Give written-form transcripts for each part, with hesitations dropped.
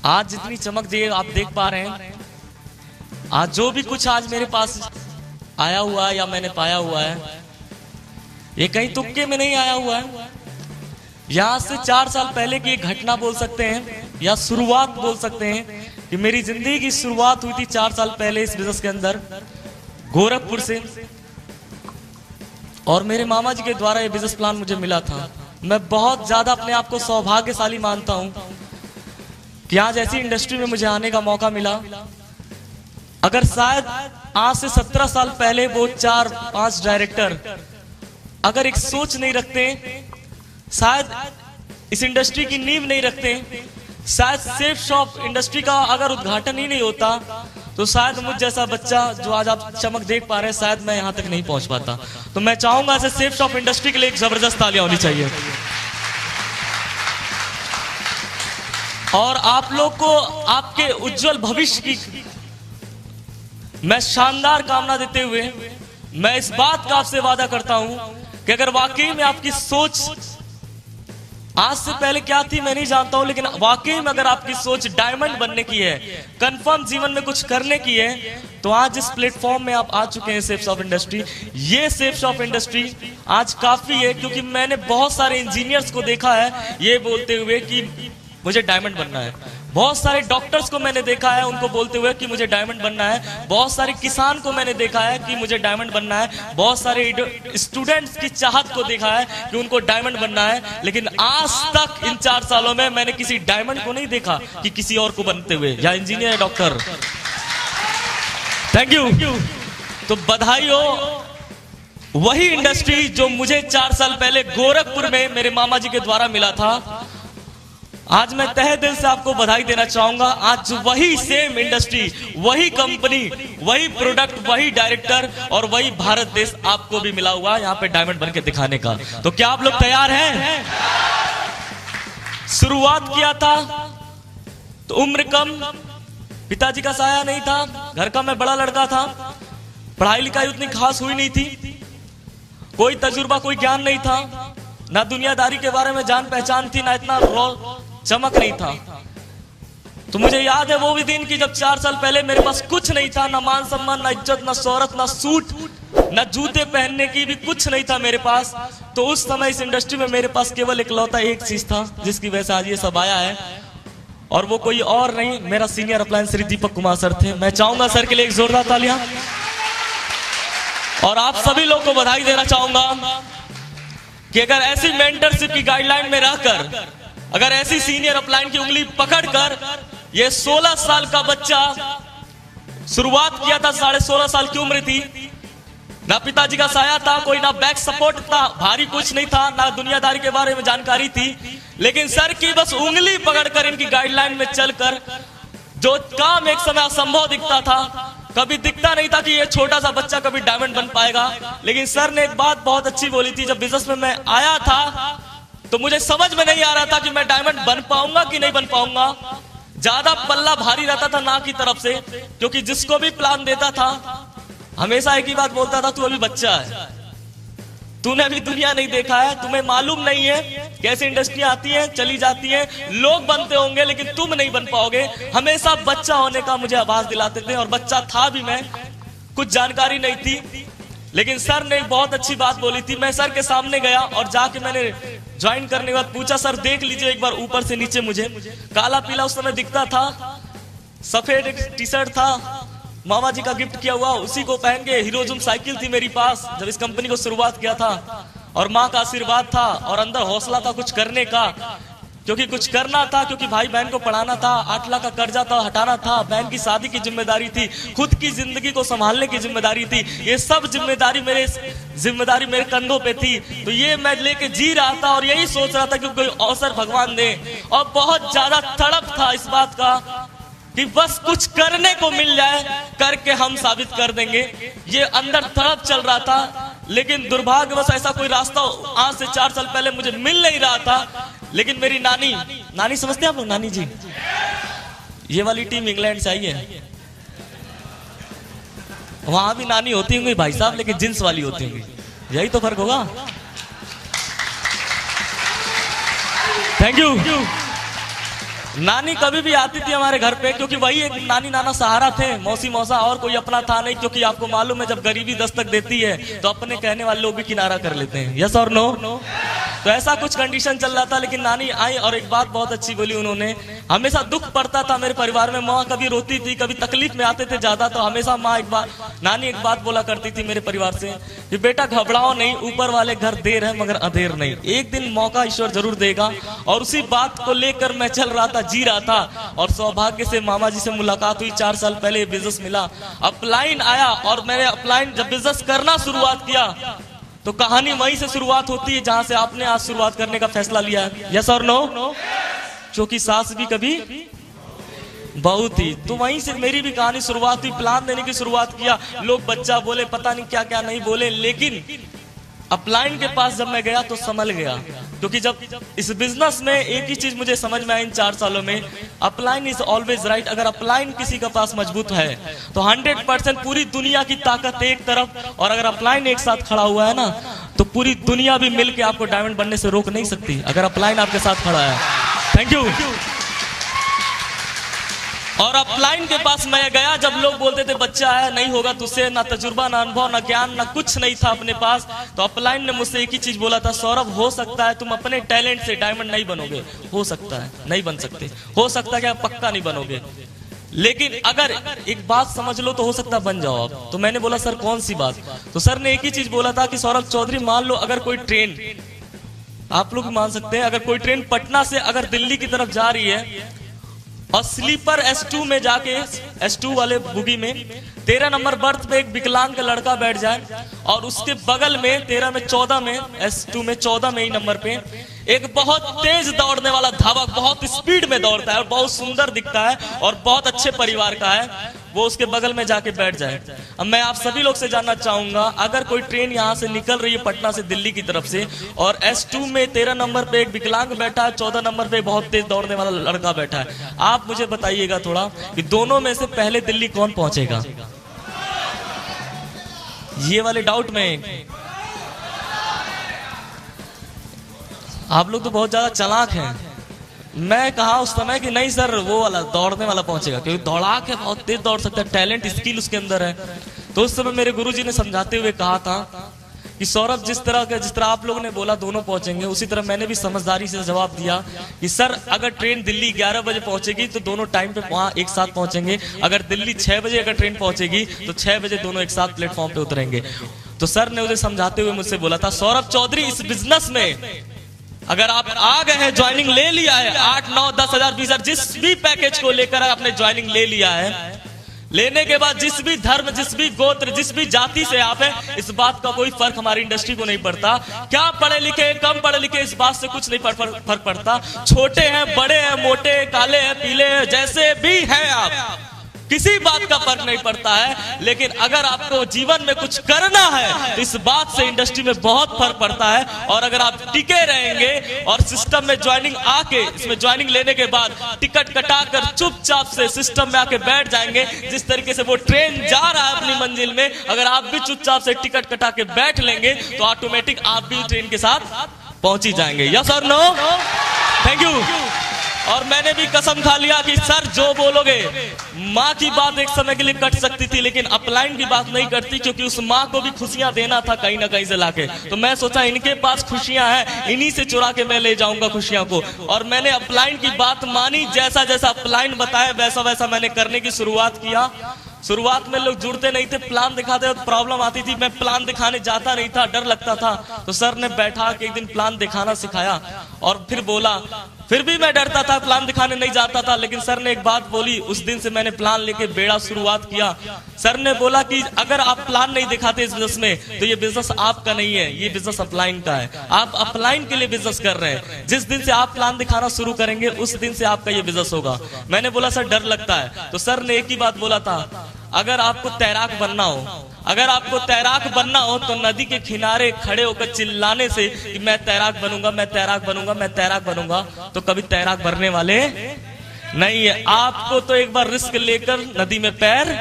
आज जितनी चमक जी आप देख पा रहे हैं, आज जो भी कुछ आज मेरे पास आया हुआ है या मैंने पाया हुआ है, ये कहीं तुक्के में नहीं आया हुआ है। यहां से 4 साल पहले की एक घटना बोल सकते हैं या शुरुआत बोल सकते हैं कि मेरी जिंदगी की शुरुआत हुई थी 4 साल पहले इस बिजनेस के अंदर गोरखपुर से। और मेरे मामा जी के द्वारा ये बिजनेस प्लान मुझे मिला था। मैं बहुत ज्यादा अपने आप को सौभाग्यशाली मानता हूं कि आज ऐसी इंडस्ट्री में मुझे आने का मौका मिला। अगर शायद आज से 17 साल पहले वो 4-5 डायरेक्टर अगर एक सोच नहीं रखते, शायद इस इंडस्ट्री की नींव नहीं रखते, शायद सेफ शॉप इंडस्ट्री का अगर उद्घाटन ही नहीं होता, तो शायद मुझ जैसा बच्चा जो आज आप चमक देख पा रहे हैं, शायद मैं यहां तक नहीं पहुंच पाता। तो मैं चाहूंगा ऐसे सेफ शॉप इंडस्ट्री के लिए एक जबरदस्त तालियां होनी चाहिए। और आप लोग को आपके उज्जवल भविष्य की मैं शानदार कामना देते हुए मैं इस बात का आपसे वादा करता हूं कि अगर वाकई में आपकी सोच आज से पहले क्या थी मैं नहीं जानता हूं, लेकिन वाकई में अगर आपकी सोच डायमंड बनने की है, कंफर्म जीवन में कुछ करने की है, तो आज इस प्लेटफॉर्म में आप आ चुके हैं सेफ शॉप इंडस्ट्री। ये सेफ शॉप इंडस्ट्री आज काफी है, क्योंकि मैंने बहुत सारे इंजीनियर्स को देखा है ये बोलते हुए कि मुझे डायमंड बनना है। बहुत सारे डॉक्टर्स को मैंने देखा है उनको बोलते हुए कि मुझे डायमंड बनना है। बहुत सारे किसान को मैंने देखा है कि मुझे डायमंड बनना है। बहुत सारे स्टूडेंट्स की चाहत को देखा है कि उनको डायमंड बनना है। लेकिन आज तक इन 4 सालों में मैंने किसी डायमंड को नहीं देखा कि किसी और को बनते हुए, या इंजीनियर या डॉक्टर। Thank you. तो बधाई हो वही इंडस्ट्री जो मुझे 4 साल पहले गोरखपुर में मेरे मामा जी के द्वारा मिला था। आज मैं तहे दिल से आपको बधाई देना चाहूंगा। आज वही सेम इंडस्ट्री, वही कंपनी, वही प्रोडक्ट, वही डायरेक्टर और वही भारत देश आपको भी मिला हुआ यहाँ पे डायमंड बन के दिखाने का। तो क्या आप लोग तैयार हैं? शुरुआत किया था तो उम्र कम, पिताजी का साया नहीं था, घर का मैं बड़ा लड़का था, पढ़ाई लिखाई उतनी खास हुई नहीं थी, कोई तजुर्बा कोई ज्ञान नहीं था, ना दुनियादारी के बारे में जान पहचान थी, ना इतना चमक नहीं था। तो मुझे याद है वो भी दिन की जब 4 साल पहले मेरे पास कुछ नहीं था, ना मान सम्मान, ना इज्जत, ना शोहरत, ना सूट, ना जूते पहनने की भी कुछ नहीं था मेरे पास। तो उस समय इस इंडस्ट्री में मेरे पास केवल इकलौता एक चीज था जिसकी वजह से आज ये सब आया है, और वो कोई और नहीं, मेरा senior appliance Shri Deepak Kumar sir थे। मैं चाहूंगा सर के लिए एक जोरदार तालियां। और आप सभी लोग को बधाई देना चाहूंगा कि अगर ऐसी मेंटरशिप की गाइडलाइन में रहकर, अगर ऐसी सीनियर अपलाइन की उंगली पकड़कर ये 16 साल का बच्चा शुरुआत किया था, 16.5 साल की उम्र थी, ना पिताजी का साया था, कोई ना बैक सपोर्ट था, भारी कुछ नहीं था, ना दुनियादारी के बारे में जानकारी थी, लेकिन सर की बस उंगली पकड़कर इनकी गाइडलाइन में चलकर जो काम एक समय असंभव दिखता था, कभी दिखता नहीं था कि ये छोटा सा बच्चा कभी डायमंड बन पाएगा। लेकिन सर ने एक बात बहुत अच्छी बोली थी, जब बिजनेस में मैं आया था तो मुझे समझ में नहीं आ रहा था कि मैं डायमंड बन पाऊंगा कि नहीं बन पाऊंगा। ज्यादा पल्ला भारी रहता था ना की तरफ से, क्योंकि जिसको भी प्लान देता था हमेशा एक ही बात बोलता था, तू अभी बच्चा है, तूने अभी दुनिया नहीं देखा है, तुम्हें मालूम नहीं है कैसे इंडस्ट्री आती है चली जाती है, लोग बनते होंगे लेकिन तुम नहीं बन पाओगे। हमेशा बच्चा होने का मुझे आभास दिलाते थे, और बच्चा था भी मैं, कुछ जानकारी नहीं थी। लेकिन सर ने एक बहुत अच्छी बात बोली थी। मैं सर के सामने गया और जाके मैंने ज्वाइन करने के बाद पूछा, सर देख लीजिए एक बार ऊपर से नीचे, मुझे काला पीला उस समय दिखता था, सफेद एक टी शर्ट था, मामा जी का गिफ्ट किया हुआ, उसी को पहन के हीरोजुम साइकिल थी मेरी पास जब इस कंपनी को शुरुआत किया था, और माँ का आशीर्वाद था, और अंदर हौसला था कुछ करने का, क्योंकि कुछ करना था, क्योंकि भाई बहन को पढ़ाना था, 8 लाख का कर्जा था हटाना था, बहन की शादी की जिम्मेदारी थी, खुद की जिंदगी को संभालने की जिम्मेदारी थी, ये सब जिम्मेदारी मेरे कंधों पे थी। तो ये मैं लेके जी रहा था और यही सोच रहा था कि कोई अवसर भगवान दे, और बहुत ज्यादा तड़प था इस बात का कि बस कुछ करने को मिल जाए, करके हम साबित कर देंगे, ये अंदर तड़प चल रहा था। लेकिन दुर्भाग्यवश ऐसा कोई रास्ता आज से 4 साल पहले मुझे मिल नहीं रहा था। लेकिन मेरी नानी समझते हैं आप लोग, नानी जी, ये वाली टीम इंग्लैंड से आई है, वहां भी नानी होती होंगी भाई साहब, लेकिन जींस वाली होती होंगी, यही तो फर्क होगा। Thank you. नानी कभी भी आती थी हमारे घर पे, क्योंकि वही एक नानी नाना सहारा थे, मौसी मौसा और कोई अपना था नहीं। क्योंकि आपको मालूम है जब गरीबी दस्तक देती है तो अपने कहने वाले लोग भी किनारा कर लेते हैं। यस और नो? तो ऐसा कुछ कंडीशन चल रहा था, लेकिन नानी आई और एक बात बहुत अच्छी बोली उन्होंने। हमेशा दुख पड़ता था मेरे परिवार में, माँ कभी रोती थी, कभी तकलीफ में आते थे ज्यादा, तो हमेशा नानी एक बात बोला करती थी मेरे परिवार से कि बेटा घबराओ नहीं, ऊपर वाले घर देर है मगर अंधेर नहीं, एक दिन मौका ईश्वर जरूर देगा। और उसी बात को लेकर मैं चल रहा था, जी रहा था, और सौभाग्य से मामा जी से मुलाकात हुई। 4 साल पहले बिजनेस मिला, अपलाइन आया, और मैंने अपलाइन जब बिजनेस करना शुरुआत किया तो कहानी वहीं से शुरुआत होती है जहां से आपने आज शुरुआत करने का फैसला लिया है। यस और नो? क्योंकि सास भी कभी बहू थी, तो वहीं से मेरी भी कहानी शुरुआत हुई। प्लान देने की शुरुआत किया, लोग बच्चा बोले, पता नहीं क्या क्या नहीं बोले, लेकिन अपलाइन के पास जब मैं गया तो संभल गया। क्योंकि जब इस बिजनेस में एक ही चीज मुझे समझ में आई इन 4 सालों में, अपलाइन इज ऑलवेज राइट। अगर अपलाइन किसी के पास मजबूत है तो 100% पूरी दुनिया की ताकत एक तरफ, और अगर अपलाइन एक साथ खड़ा हुआ है ना तो पूरी दुनिया भी मिलके आपको डायमंड बनने से रोक नहीं सकती, अगर अपलाइन आपके साथ खड़ा है। Thank you. और अपलाइन के पास मैं गया, जब लोग बोलते थे बच्चा है, नहीं होगा तुझसे, ना तजुर्बा, ना अनुभव, ना ज्ञान, ना कुछ नहीं था अपने पास, तो अपलाइन ने मुझसे एक ही चीज बोला था, सौरभ हो सकता है तुम अपने टैलेंट से डायमंड नहीं बनोगे, हो सकता है नहीं बन सकते, हो सकता है कि आप पक्का नहीं बनोगे, लेकिन अगर एक बात समझ लो तो हो सकता बन जाओ आप। तो मैंने बोला सर कौन सी बात? तो सर ने एक ही चीज बोला था कि सौरभ चौधरी, मान लो अगर कोई ट्रेन, आप लोग भी मान सकते हैं, अगर कोई ट्रेन पटना से अगर दिल्ली की तरफ जा रही है और स्लीपर S2 में जाके, S2 वाले बुगी में 13 नंबर बर्थ पे एक विकलांग का लड़का बैठ जाए, और उसके बगल में 13 में 14 में, S2 में 14 में ही नंबर पे एक बहुत तेज दौड़ने वाला धावक, बहुत स्पीड में दौड़ता है और बहुत सुंदर दिखता है और बहुत अच्छे परिवार का है, वो उसके बगल में जाके बैठ जाए। अब मैं आप सभी लोग से जानना चाहूंगा, अगर कोई ट्रेन यहाँ से निकल रही है पटना से दिल्ली की तरफ से, और S2 में 13 नंबर पे एक विकलांग बैठा है, 14 नंबर पे बहुत तेज दौड़ने वाला लड़का बैठा है, आप मुझे बताइएगा थोड़ा कि दोनों में से पहले दिल्ली कौन पहुंचेगा? ये वाले डाउट में आप लोग तो बहुत ज्यादा चालाक हैं। मैं कहा उस समय कि नहीं सर, वो वाला दौड़ने वाला पहुंचेगा, क्योंकि दौड़ाक है, बहुत तेज दौड़ सकता है, टैलेंट स्किल उसके अंदर है। तो उस समय मेरे गुरुजी ने समझाते हुए कहा था कि सौरभ, जिस तरह आप लोगों ने बोला दोनों पहुंचेंगे, उसी तरह मैंने भी समझदारी से जवाब दिया कि सर अगर ट्रेन दिल्ली 11 बजे पहुंचेगी तो दोनों टाइम पे वहां एक साथ पहुंचेंगे, अगर दिल्ली 6 बजे अगर ट्रेन पहुंचेगी तो 6 बजे दोनों एक साथ प्लेटफॉर्म पे उतरेंगे। तो सर ने उसे समझाते हुए मुझसे बोला था, सौरभ चौधरी, इस बिजनेस में अगर आप आ गए हैं, ज्वाइनिंग ले लिया है, 8, 9, 10 हजार, 20 हजार, जिस भी पैकेज को लेकर आपने ज्वाइनिंग ले लिया है, लेने के बाद जिस भी धर्म, जिस भी गोत्र, जिस भी जाति से आप हैं, इस बात का कोई फर्क हमारी इंडस्ट्री को नहीं पड़ता। क्या पढ़े लिखे, कम पढ़े लिखे, इस बात से कुछ नहीं फर्क पड़ता। छोटे हैं, बड़े हैं, मोटे, काले हैं, पीले हैं, जैसे भी हैं आप, किसी बात का फर्क नहीं पड़ता है। लेकिन अगर आपको जीवन में कुछ करना है तो इस बात से इंडस्ट्री में बहुत फर्क पड़ता है। और अगर आप टिके रहेंगे और सिस्टम में ज्वाइनिंग आके, इसमें ज्वाइनिंग लेने के बाद टिकट कटाकर चुपचाप से सिस्टम में आके बैठ जाएंगे, जिस तरीके से वो ट्रेन जा रहा है अपनी मंजिल में, अगर आप भी चुपचाप से टिकट कटा के बैठ लेंगे तो ऑटोमेटिक आप भी ट्रेन के साथ पहुंची जाएंगे। यस और नो? Thank you. और मैंने भी कसम खा लिया कि सर जो बोलोगे, माँ की बात एक समय के लिए कट सकती थी लेकिन अपलाइन की बात नहीं कटती, क्योंकि उस माँ को भी खुशियां देना था कहीं ना कहीं से लाके। तो मैं सोचा इनके पास खुशियां हैं, इन्हीं से चुरा के मैं ले जाऊंगा खुशियां को। और मैंने अपलाइन की बात मानी, जैसा जैसा अपलाइन बताया वैसा वैसा मैंने करने की शुरुआत किया। शुरुआत में लोग जुड़ते नहीं थे, प्लान दिखाते तो प्रॉब्लम आती थी, मैं प्लान दिखाने जाता नहीं था, डर लगता था। तो सर ने बैठा के एक दिन प्लान दिखाना सिखाया और फिर बोला, फिर भी मैं डरता था, प्लान दिखाने नहीं जाता था, लेकिन सर ने एक बात बोली, उस दिन से मैंने प्लान लेके बेड़ा शुरुआत किया। सर ने बोला कि अगर आप प्लान नहीं दिखाते इस बिजनेस में तो ये बिजनेस आपका नहीं है, ये बिजनेस अपलाइन का है, आप अपलाइन के लिए बिजनेस कर रहे हैं। जिस दिन से आप प्लान दिखाना शुरू करेंगे उस दिन से आपका ये बिजनेस होगा। मैंने बोला सर डर लगता है। तो सर ने एक ही बात बोला था, अगर आपको तैराक बनना हो, अगर आपको तैराक बनना हो तो नदी के किनारे खड़े होकर चिल्लाने से कि मैं तैराक बनूंगा, मैं तैराक बनूंगा, मैं तैराक बनूंगा, तो कभी तैराक बनने वाले नहीं है। आपको तो एक बार रिस्क लेकर नदी में पैर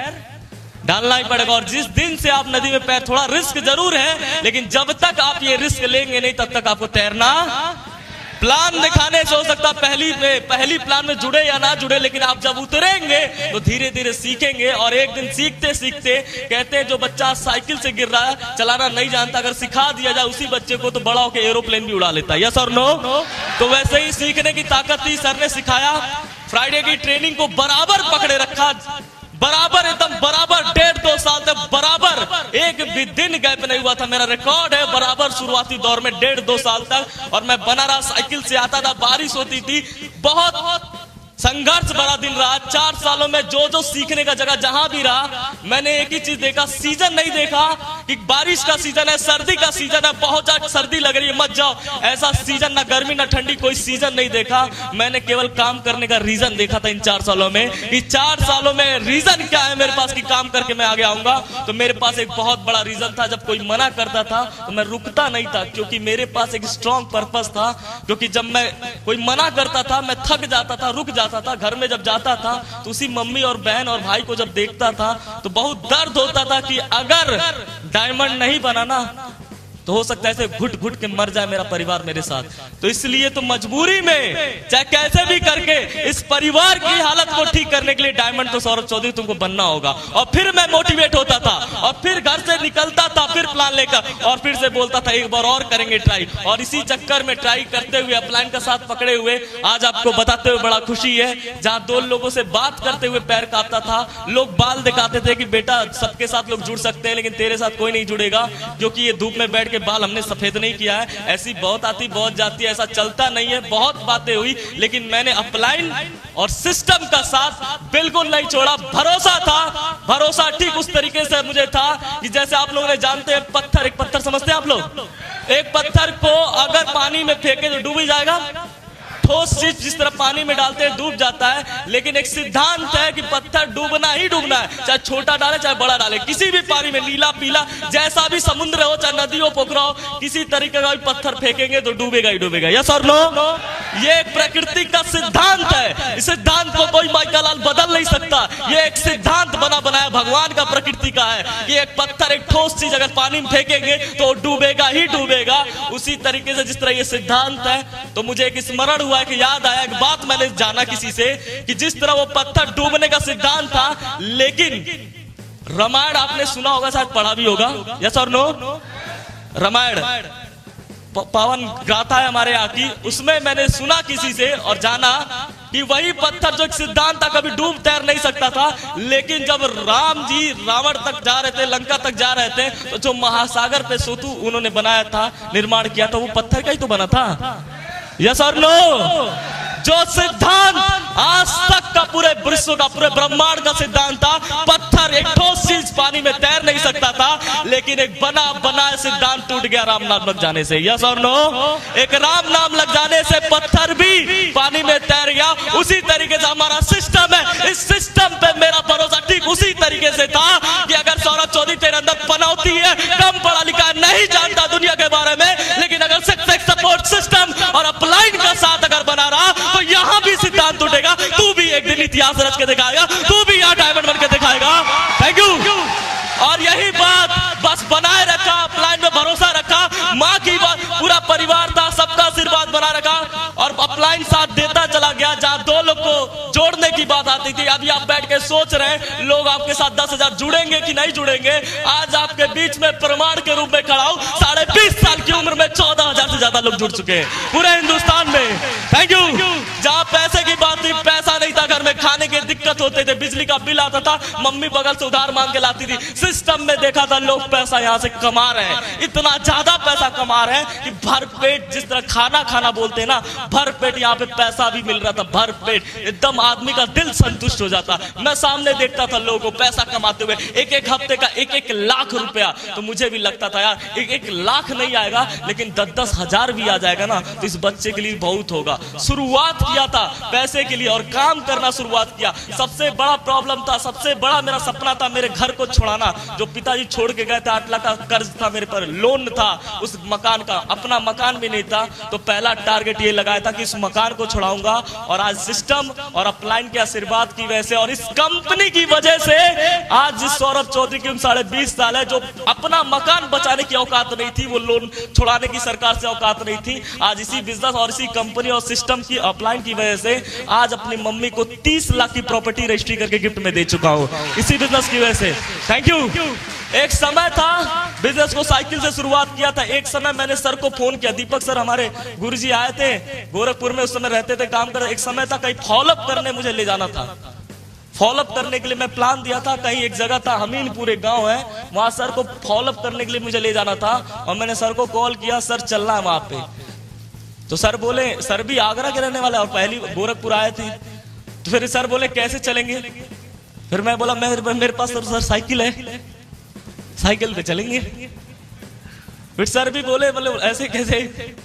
डालना ही पड़ेगा। और जिस दिन से आप नदी में पैर, थोड़ा रिस्क जरूर है लेकिन जब तक आप ये रिस्क लेंगे नहीं तब तक आपको तैरना प्लान दिखाने से हो सकता पहली प्लान में जुड़े या ना जुड़े, लेकिन आप जब उतरेंगे तो धीरे धीरे सीखेंगे। और एक दिन सीखते सीखते, कहते हैं जो बच्चा साइकिल से गिर रहा है, चलाना नहीं जानता, अगर सिखा दिया जाए उसी बच्चे को तो बड़ा होकर एरोप्लेन भी उड़ा लेता है। यस और नो? तो वैसे ही सीखने की ताकत थी, सर ने सिखाया। फ्राइडे की ट्रेनिंग को बराबर पकड़े रखा, बराबर एकदम बराबर 1.5-2 साल तक बराबर एक भी दिन गैप नहीं हुआ था। मेरा रिकॉर्ड है बराबर शुरुआती दौर में 1.5-2 साल तक। और मैं बना रहा, साइकिल से आता था, बारिश होती थी, बहुत संघर्ष भरा दिन रहा। 4 सालों में जो सीखने का जगह जहां भी रहा, मैंने एक ही चीज देखा, सीजन नहीं देखा कि बारिश का सीजन है, सर्दी का सीजन है, बहुत ज्यादा सर्दी लग रही है मत जाओ, ऐसा सीजन ना गर्मी ना ठंडी, कोई सीजन नहीं देखा। मैंने केवल काम करने का रीजन देखा था इन 4 सालों में, कि 4 सालों में रीजन क्या है मेरे पास कि काम करके मैं आगे आऊंगा। तो मेरे पास एक बहुत बड़ा रीजन था, जब कोई मना करता था तो मैं रुकता नहीं था, क्योंकि मेरे पास एक स्ट्रॉन्ग पर्पस था। क्योंकि जब मैं कोई मना करता था, मैं थक जाता था, रुक जाता था। घर में जब जाता था तो उसी मम्मी और बहन और भाई को जब देखता था तो बहुत दर्द होता था कि अगर डायमंड नहीं बनाना तो हो सकता है ऐसे घुट घुट के मर जाए मेरा परिवार मेरे साथ। तो इसलिए तो मजबूरी में चाहे कैसे भी करके इस परिवार की हालत को ठीक करने के लिए डायमंड तो सौरभ चौधरी तुमको बनना होगा। और फिर मैं मोटिवेट होता था और फिर घर से निकलता था, फिर प्लान लेकर, और फिर से बोलता था एक बार और करेंगे ट्राई। और इसी चक्कर में ट्राई करते हुए, अपलाइन का साथ पकड़े हुए, आज आपको बताते हुए बड़ा खुशी है, जहां 2 लोगों से बात करते हुए पैर कांपता था, लोग बाल दिखाते थे कि बेटा सबके साथ लोग जुड़ सकते हैं लेकिन तेरे साथ कोई नहीं जुड़ेगा, क्योंकि ये धूप में बैठ के बाल हमने सफेद नहीं किया है। ऐसी बहुत आती बहुत जाती है, ऐसा चलता नहीं है। बहुत बातें हुई लेकिन मैंने अपलाइन और सिस्टम का साथ बिल्कुल नहीं छोड़ा। भरोसा था, भरोसा ठीक उस तरीके से मुझे था कि जैसे आप लोग जानते हैं पत्थर, एक पत्थर समझते हैं आप लोग, एक पत्थर को अगर पानी में फेंके तो डूब ही जाएगा। ठोस चीज जिस तरह पानी में डालते हैं डूब जाता है, लेकिन एक सिद्धांत है कि पत्थर डूबना ही डूबना है, चाहे छोटा डाले चाहे बड़ा डाले, किसी भी पानी में, नीला पीला जैसा भी समुद्र हो, चाहे नदी हो पोखरा हो, किसी तरीके का भी पत्थर फेंकेंगे तो डूबेगा ही डूबेगा। यस और नो? ये एक प्रकृति का सिद्धांत है, इस सिद्धांत को कोई माइकल बदल नहीं सकता। ये एक सिद्धांत बना बनाया भगवान का, प्रकृति का है कि एक पत्थर, एक ठोस चीज अगर पानी में फेंकेंगे तो डूबेगा ही डूबेगा। उसी तरीके से जिस तरह ये सिद्धांत है, तो मुझे एक स्मरण हुआ कि याद आया, एक बात मैंने जाना किसी से कि जिस तरह वो पत्थर डूबने का सिद्धांत था, लेकिन रामायण आपने सुना होगा, शायद पढ़ा भी होगा। यस और नो? रामायण पावन गाथा है हमारे यहाँ की, उसमें मैंने सुना किसी से और जाना कि वही पत्थर जो एक सिद्धांत था कभी डूब तैर नहीं सकता था, लेकिन जब राम जी रावण तक जा रहे थे, लंका तक जा रहे थे, तो जो महासागर पे सेतु उन्होंने बनाया था, निर्माण किया था, वो पत्थर का ही तो बना था। यस और नो? जो सिद्धांत आज तक का पूरे विश्व का, पूरे ब्रह्मांड का सिद्धांत था, पत्थर एक ठोस चीज पानी में तैर नहीं सकता था, लेकिन एक बना बनाया सिद्धांत टूट गया राम नाम लग जाने से। यस और नो? एक राम नाम लग जाने से पत्थर भी पानी में तैर गया। उसी तरीके से हमारा सिस्टम है, इस सिस्टम पे मेरा भरोसा ठीक उसी तरीके से था कि अगर सौरभ चौधरी तेरे अंदर पनौती है, कम पढ़ा लिखा नहीं जानता दुनिया के बारे में, लेकिन अगर सपोर्ट सिस्टम और अपलाइन का साथ अगर बना रहा तो यहां भी सिद्धांत टूटेगा। तू भी एक दिन इतिहास रच के दिखाएगा, तू भी यहां डायमंड बन के दिखाएगा। Thank you. और यही बात बस बनाए रखा, अपलाइन में भरोसा रखा, माँ की बात, पूरा परिवार था, सबका आशीर्वाद बना रखा और अपलाइन साथ देता चला गया। जहां 2 लोग को जोड़ने की बात आती थी, अभी आप बैठ के सोच रहे हैं लोग आपके साथ 10,000 जुड़ेंगे कि नहीं जुड़ेंगे। आज आपके बीच में प्रमाण के रूप में खड़ा हूं, 20.5 साल की उम्र में 14,000 से ज्यादा लोग जुड़ चुके हैं पूरे हिंदुस्तान में। Thank you. जहां पैसे की बात थी, पैसा नहीं था, घर में खाने की दिक्कत होते थे, बिजली का बिल आता था, मम्मी बगल से उधार मांग के लाती थी। सिस्टम में देखा था लोग पैसा यहां से कमा रहे हैं, इतना ज्यादा पैसा कमा रहे हैं कि भर पेट, जिस तरह खाना खाना बोलते हैं ना, भर पेट यहाँ पे पैसा भी मिल रहा था, भर पेट, एकदम आदमी का दिल संतुष्ट हो जाता। मैं सामने देखता था लोगों को पैसा कमाते हुए, एक हफ्ते का 1 लाख रुपया, तो मुझे भी लगता था यार 1 लाख नहीं आएगा लेकिन 10-10 हजार भी आ जाएगा ना तो इस बच्चे के लिए बहुत होगा। शुरुआत किया था पैसे के लिए और काम करना शुरुआत किया। सबसे बड़ा प्रॉब्लम था, सबसे बड़ा मेरा सपना था मेरे घर को छुड़ाना। जो पिताजी छोड़ के गए थे, 8 लाख का कर्ज था मेरे पर, लोन था उस मकान का, अपना मकान भी नहीं था। तो पहला टारगेट ये लगाया था कि इस मकान को छुड़ाऊंगा। और आज सिस्टम और अपलाइन के आशीर्वाद की वजह से और इस कंपनी की वजह से आज जिस सौरभ चौधरी की उम्र 20.5 साल है, जो अपना मकान बचाने की औकात नहीं थी, वो लोन छुड़ाने की सरकार से औकात नहीं थी। आज इसी बिजनेस और इसी कंपनी और सिस्टम की अपलाइन की वजह से आज अपनी मम्मी को 30 लाख की प्रॉपर्टी रजिस्ट्री करके गिफ्ट में दे चुका हूं, इसी बिजनेस की वजह से। Thank you. एक समय था बिजनेस को साइकिल से शुरुआत किया था। एक समय मैंने सर को फोन किया, दीपक सर हमारे गुरुजी आए थे गोरखपुर में, उस समय रहते थे, काम कर। एक समय था कहीं फॉलोअप करने मुझे ले जाना था। फॉलोअप करने के लिए मैं प्लान दिया था, कहीं एक जगह था हमीनपुर एक गांव है, वहां सर को फॉलोअप करने के लिए मुझे ले जाना था। और मैंने सर को कॉल किया, सर चलना है वहां पे। तो सर बोले, सर भी आगरा के रहने वाले और पहली गोरखपुर आए थे। तो फिर सर बोले कैसे चलेंगे? फिर मैं बोला मेरे पास सर साइकिल है, साइकिल पे चलेंगे। फिर सर भी बोले ऐसे कैसे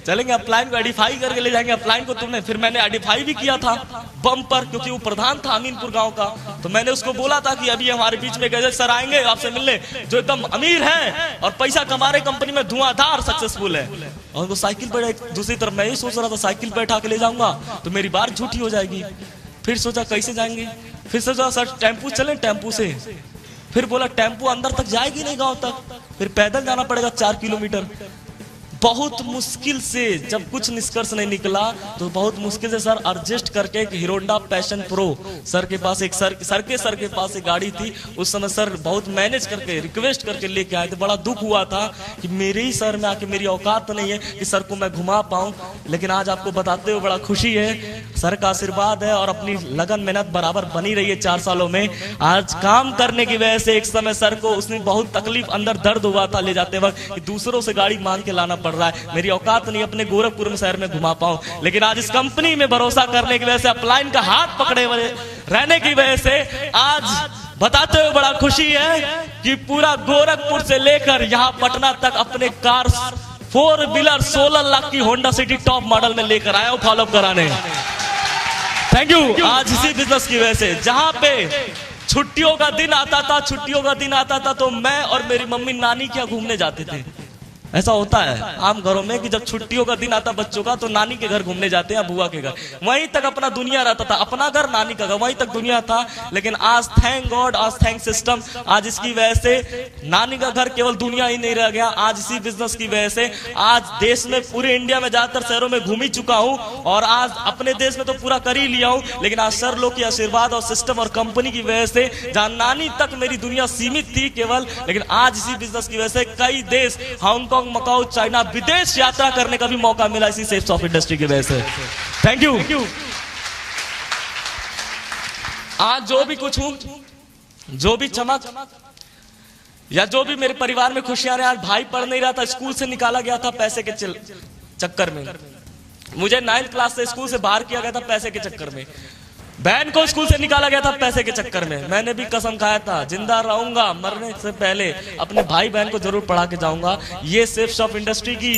चलेंगे, अपलाइन को एडिफाई करके ले जाएंगे अपलाइन को तुमने। फिर मैंने एडिफाई भी किया था बम पर, क्योंकि वो प्रधान था अमीनपुर गांव का। तो मैंने उसको बोला था कि अभी हमारे बीच में कैसे सर आएंगे आपसे मिलने, जो एकदम अमीर है और पैसा कमा रहे, कंपनी में धुआंधार सक्सेसफुल है। और वो साइकिल पर दूसरी तरफ मैं ही सोच रहा था साइकिल पर बैठा के ले जाऊंगा तो मेरी बात झूठी हो जाएगी। फिर सोचा कैसे जाएंगे, फिर सोचा सर टेम्पू चले, टेम्पू से। फिर बोला टेम्पो अंदर तक जाएगी नहीं गांव तक, फिर पैदल जाना पड़ेगा 4 किलोमीटर। बहुत मुश्किल से, जब कुछ निष्कर्ष नहीं निकला तो बहुत मुश्किल से सर एडजस्ट करके एक हीरोंडा पैशन प्रो सर के पास एक सर के पास एक गाड़ी थी। उस समय सर बहुत मैनेज करके रिक्वेस्ट करके लेके आए थे। बड़ा दुख हुआ था कि मेरे ही सर में आके मेरी औकात नहीं है कि सर को मैं घुमा पाऊं, लेकिन आज आपको बताते हुए बड़ा खुशी है। सर का आशीर्वाद है और अपनी लगन मेहनत बराबर बनी रही है 4 सालों में। आज काम करने की वजह से एक समय सर को उसने बहुत तकलीफ, अंदर दर्द हुआ था ले जाते वक्त कि दूसरों से गाड़ी मांग के लाना पड़ रहा है, मेरी औकात नहीं अपने गोरखपुर में शहर में घुमा पाऊं। लेकिन आज इस कंपनी में भरोसा करने की वजह से, अपलाइन का हाथ पकड़े हुए रहने की वजह से आज बताते हुए बड़ा खुशी है कि पूरा गोरखपुर से लेकर यहाँ पटना तक अपने कार 4 व्हीलर 16 लाख की होंडा सिटी टॉप मॉडल में लेकर आया हूं फॉलोअप कराने। Thank you. आज इसी बिजनेस की वजह से, जहां पे छुट्टियों का दिन आता था तो मैं और मेरी मम्मी नानी क्या घूमने जाते थे। ऐसा होता है आम घरों में कि जब छुट्टियों का दिन आता बच्चों का तो नानी के घर घूमने जाते हैं, बुआ के घर। वहीं तक अपना दुनिया रहता था, अपना घर नानी का घर, वहीं तक दुनिया था। लेकिन आज थैंक गॉड, आज थैंक सिस्टम, आज इसकी वजह से नानी का घर केवल दुनिया ही नहीं रह गया। आज इसी बिजनेस की वजह से आज देश में, पूरे इंडिया में ज्यादातर शहरों में घूम ही चुका हूं और आज अपने देश में तो पूरा कर ही लिया हूं। लेकिन आज सर लोग की आशीर्वाद और सिस्टम और कंपनी की वजह से, जहां नानी तक मेरी दुनिया सीमित थी केवल, लेकिन आज इसी बिजनेस की वजह से कई देश, हांगकांग, मकाऊ, चाइना, विदेश यात्रा करने का भी मौका मिला इसी सेफ सॉफ्ट इंडस्ट्री की वजह से। Thank you. आज जो भी कुछ हूं, जो भी चमक या जो भी मेरे परिवार में खुशियां रहे, आज भाई पढ़ नहीं रहा था, स्कूल से निकाला गया था पैसे के चक्कर में। मुझे 9th क्लास से स्कूल से बाहर किया गया था पैसे के चक्कर में। बहन को स्कूल से निकाला गया था पैसे के चक्कर में। मैंने भी कसम खाया था जिंदा रहूंगा मरने से पहले अपने भाई बहन को जरूर पढ़ा के जाऊंगा। ये सेफ शॉप इंडस्ट्री की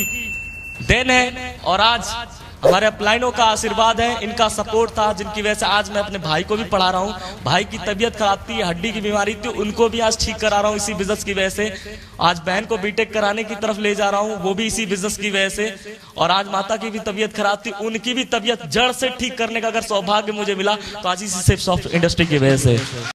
देन है और आज हमारे अपलाइनों का आशीर्वाद है, इनका सपोर्ट था, जिनकी वजह से आज मैं अपने भाई को भी पढ़ा रहा हूँ। भाई की तबीयत खराब थी, हड्डी की बीमारी थी, उनको भी आज ठीक करा रहा हूँ इसी बिजनेस की वजह से। आज बहन को बीटेक कराने की तरफ ले जा रहा हूँ, वो भी इसी बिजनेस की वजह से। और आज माता की भी तबीयत खराब थी, उनकी भी तबीयत जड़ से ठीक करने का अगर सौभाग्य मुझे मिला तो आज इसी सेफ सॉफ्ट इंडस्ट्री की वजह से।